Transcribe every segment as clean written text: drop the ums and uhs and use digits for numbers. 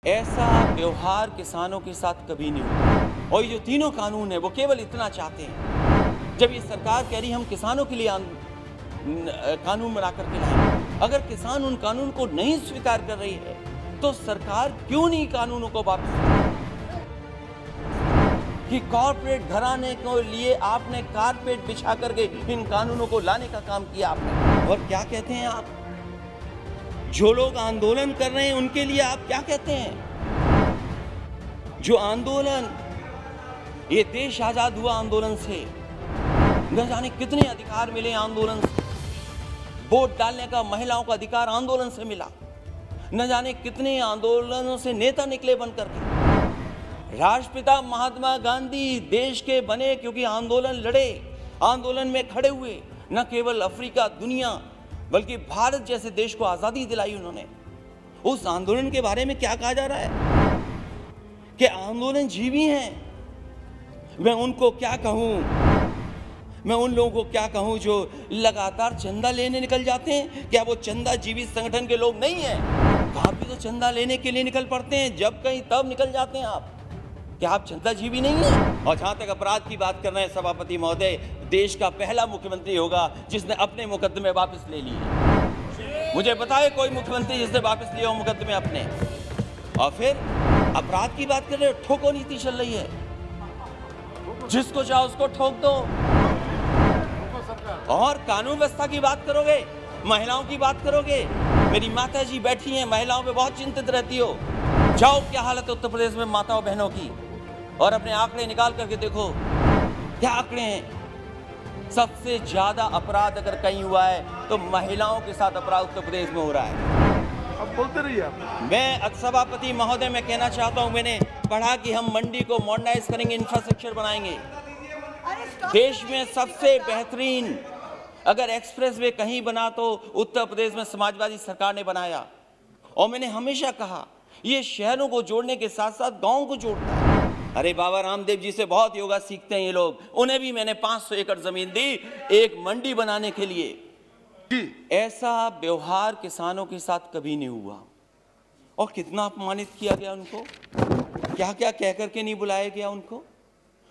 ऐसा व्यवहार किसानों के साथ कभी नहीं हुआ। और ये जो तीनों कानून है वो केवल इतना चाहते हैं, जब ये सरकार कह रही हम किसानों के लिए कानून बना करके लाए, अगर किसान उन कानून को नहीं स्वीकार कर रही है तो सरकार क्यों नहीं कानूनों को वापस कि कॉर्पोरेट घराने को लिए आपने कारपेट बिछा करके इन कानूनों को लाने का काम किया आपने। और क्या कहते हैं आप, जो लोग आंदोलन कर रहे हैं उनके लिए आप क्या कहते हैं? जो आंदोलन, ये देश आजाद हुआ आंदोलन से, न जाने कितने अधिकार मिले आंदोलन से। वोट डालने का महिलाओं का अधिकार आंदोलन से मिला, न जाने कितने आंदोलनों से नेता निकले बन करके। राष्ट्रपिता महात्मा गांधी देश के बने क्योंकि आंदोलन लड़े, आंदोलन में खड़े हुए, न केवल अफ्रीका, दुनिया, बल्कि भारत जैसे देश को आजादी दिलाई उन्होंने। उस आंदोलन के बारे में क्या कहा जा रहा है कि आंदोलन जीवी हैं। मैं उनको क्या कहूं, मैं उन लोगों को क्या कहूं जो लगातार चंदा लेने निकल जाते हैं? क्या वो चंदा जीवी संगठन के लोग नहीं हैं? आप भी तो चंदा लेने के लिए निकल पड़ते हैं, जब कहीं तब निकल जाते हैं आप। क्या आप चंदा जीवी नहीं है? और जहां तक अपराध की बात कर रहे हैं सभापति महोदय, देश का पहला मुख्यमंत्री होगा जिसने अपने मुकदमे वापस ले लिए। मुझे बताए कोई मुख्यमंत्री जिसने वापस लिए हो मुकदमे अपने। और फिर अपराध की बात कर रहे हो, ठोको नीति चल रही है, जिसको चाहो उसको ठोक दो। और कानून व्यवस्था की बात करोगे, महिलाओं की बात करोगे। मेरी माता जी बैठी हैं, महिलाओं पे बहुत चिंतित रहती हो। जाओ क्या हालत है उत्तर प्रदेश में माताओं बहनों की, और अपने आंकड़े निकाल करके देखो क्या आंकड़े हैं। सबसे ज्यादा अपराध अगर कहीं हुआ है तो महिलाओं के साथ अपराध उत्तर प्रदेश में हो रहा है। अब बोलते रहिए आप। मैं सभापति महोदय मैं कहना चाहता हूं, मैंने पढ़ा कि हम मंडी को मॉडर्नाइज करेंगे, इंफ्रास्ट्रक्चर बनाएंगे। देश में सबसे बेहतरीन अगर एक्सप्रेस वे कहीं बना तो उत्तर प्रदेश में समाजवादी सरकार ने बनाया। और मैंने हमेशा कहा ये शहरों को जोड़ने के साथ साथ गांवों को जोड़ता है। अरे बाबा रामदेव जी से बहुत योगा सीखते हैं ये लोग, उन्हें भी मैंने 500 एकड़ जमीन दी एक मंडी बनाने के लिए। ऐसा व्यवहार किसानों के साथ कभी नहीं हुआ। और कितना अपमानित किया गया उनको, क्या क्या कह करके नहीं बुलाया गया उनको।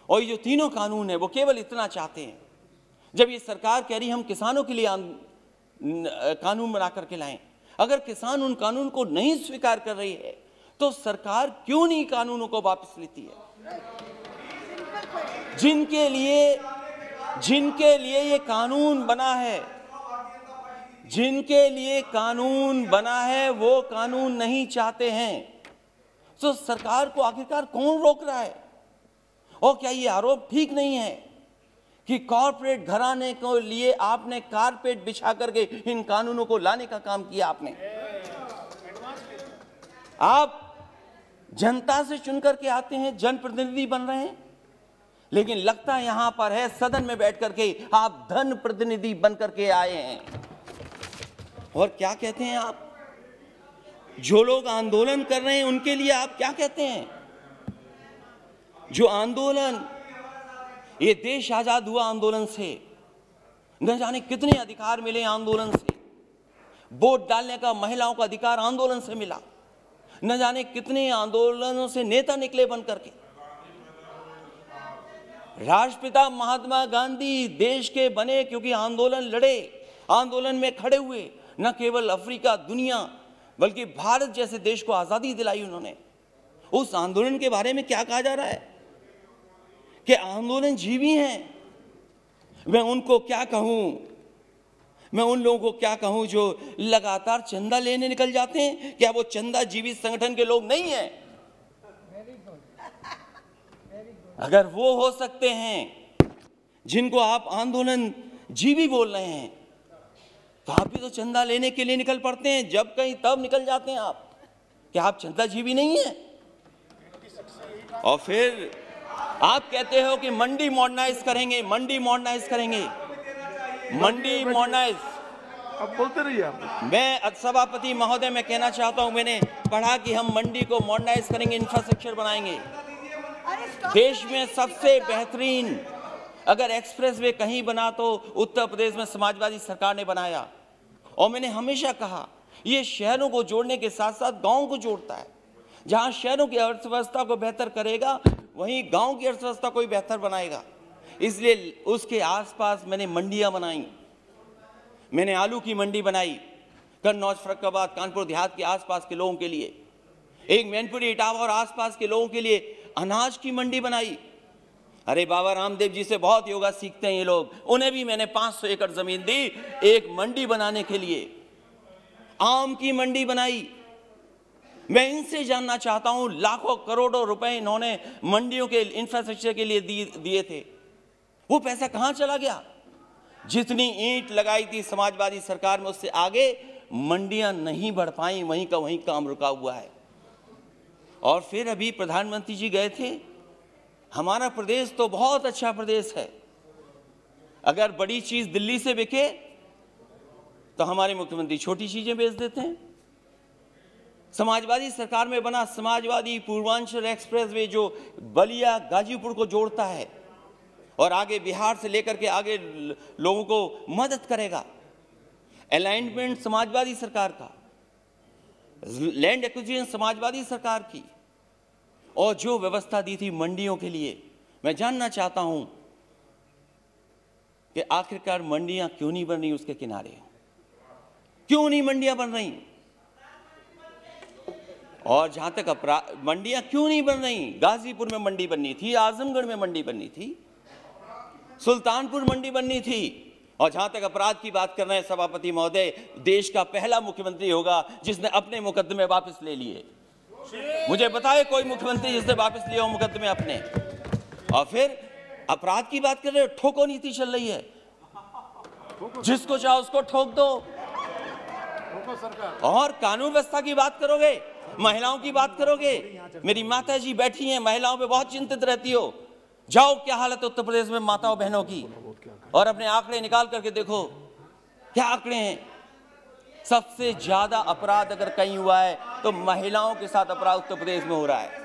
और ये जो तीनों कानून है वो केवल इतना चाहते हैं, जब ये सरकार कह रही हम किसानों के लिए कानून बना करके लाएं, अगर किसान उन कानून को नहीं स्वीकार कर रही है तो सरकार क्यों नहीं कानूनों को वापस लेती है? जिनके लिए ये कानून बना है, जिनके लिए कानून बना है वो कानून नहीं चाहते हैं, तो सरकार को आखिरकार कौन रोक रहा है? और क्या ये आरोप ठीक नहीं है कि कॉर्पोरेट घराने को लिए आपने कारपेट बिछा करके इन कानूनों को लाने का काम किया आपने? आप जनता से चुनकर के आते हैं, जनप्रतिनिधि बन रहे हैं, लेकिन लगता यहां पर है सदन में बैठ करके आप धन प्रतिनिधि बन करके आए हैं। और क्या कहते हैं आप, जो लोग आंदोलन कर रहे हैं उनके लिए आप क्या कहते हैं? जो आंदोलन, ये देश आजाद हुआ आंदोलन से, न जाने कितने अधिकार मिले आंदोलन से। वोट डालने का महिलाओं का अधिकार आंदोलन से मिला, न जाने कितने आंदोलनों से नेता निकले बन करके। राष्ट्रपिता महात्मा गांधी देश के बने क्योंकि आंदोलन लड़े, आंदोलन में खड़े हुए, न केवल अफ्रीका, दुनिया, बल्कि भारत जैसे देश को आजादी दिलाई उन्होंने। उस आंदोलन के बारे में क्या कहा जा रहा है कि आंदोलन जीवी हैं। मैं उनको क्या कहूं, मैं उन लोगों को क्या कहूं जो लगातार चंदा लेने निकल जाते हैं? क्या वो चंदा जीवी संगठन के लोग नहीं हैं? अगर वो हो सकते हैं जिनको आप आंदोलन जीवी बोल रहे हैं, तो आप भी तो चंदा लेने के लिए निकल पड़ते हैं, जब कहीं तब निकल जाते हैं आप। क्या आप चंदा जीवी नहीं है? और फिर आप कहते हो कि मंडी मॉडर्नाइज करेंगे, मंडी मॉडर्नाइज करेंगे, मंडी मॉडर्नाइज। अब बोलते रहिए आप। मैं सभापति महोदय मैं कहना चाहता हूं, मैंने पढ़ा कि हम मंडी को मॉडर्नाइज करेंगे, इंफ्रास्ट्रक्चर बनाएंगे। देश में सबसे बेहतरीन अगर एक्सप्रेस वे कहीं बना तो उत्तर प्रदेश में समाजवादी सरकार ने बनाया। और मैंने हमेशा कहा ये शहरों को जोड़ने के साथ साथ गांवों को जोड़ता है। जहां शहरों की अर्थव्यवस्था को बेहतर करेगा वहीं गांव की अर्थव्यवस्था को भी बेहतर बनाएगा। इसलिए उसके आसपास मैंने मंडियां बनाई। मैंने आलू की मंडी बनाई कन्नौज, फर्रुखाबाद, कानपुर देहात के आसपास के लोगों के लिए। एक मैनपुरी, इटावा और आसपास के लोगों के लिए अनाज की मंडी बनाई। अरे बाबा रामदेव जी से बहुत योगा सीखते हैं ये लोग। उन्हें भी मैंने 500 एकड़ जमीन दी एक मंडी बनाने के लिए। आम की मंडी बनाई। मैं इनसे जानना चाहता हूं, लाखों करोड़ों रुपए इन्होंने मंडियों के इंफ्रास्ट्रक्चर के लिए दिए थे, वो पैसा कहां चला गया? जितनी ईंट लगाई थी समाजवादी सरकार में उससे आगे मंडियां नहीं बढ़ पाई, वहीं का वहीं काम रुका हुआ है। और फिर अभी प्रधानमंत्री जी गए थे। हमारा प्रदेश तो बहुत अच्छा प्रदेश है। अगर बड़ी चीज दिल्ली से बिके तो हमारे मुख्यमंत्री छोटी चीजें बेच देते हैं। समाजवादी सरकार में बना समाजवादी पूर्वांचल एक्सप्रेसवे जो बलिया गाजीपुर को जोड़ता है और आगे बिहार से लेकर के आगे लोगों को मदद करेगा। अलाइनमेंट समाजवादी सरकार का, लैंड एक्विजिशन समाजवादी सरकार की, और जो व्यवस्था दी थी मंडियों के लिए। मैं जानना चाहता हूं कि आखिरकार मंडियां क्यों नहीं बन रही उसके किनारे? क्यों नहीं मंडियां बन रही? और जहां तक मंडियां क्यों नहीं बन रही? गाजीपुर में मंडी बननी थी, आजमगढ़ में मंडी बननी थी, सुल्तानपुर मंडी बननी थी। और जहां तक अपराध की बात कर रहे हैं सभापति महोदय, देश का पहला मुख्यमंत्री होगा जिसने अपने मुकदमे वापस ले लिए। मुझे बताए कोई मुख्यमंत्री जिसने वापस लिए हो मुकदमे अपने। और फिर अपराध की बात कर रहे हो, ठोको नीति चल रही है, जिसको चाहो उसको ठोक दो। और कानून व्यवस्था की बात करोगे, महिलाओं की बात करोगे। मेरी माता जी बैठी हैं, महिलाओं पे बहुत चिंतित रहती हो। जाओ क्या हालत है उत्तर प्रदेश में माताओं बहनों की, और अपने आंकड़े निकाल करके देखो क्या आंकड़े हैं। सबसे ज्यादा अपराध अगर कहीं हुआ है तो महिलाओं के साथ अपराध उत्तर प्रदेश में हो रहा है।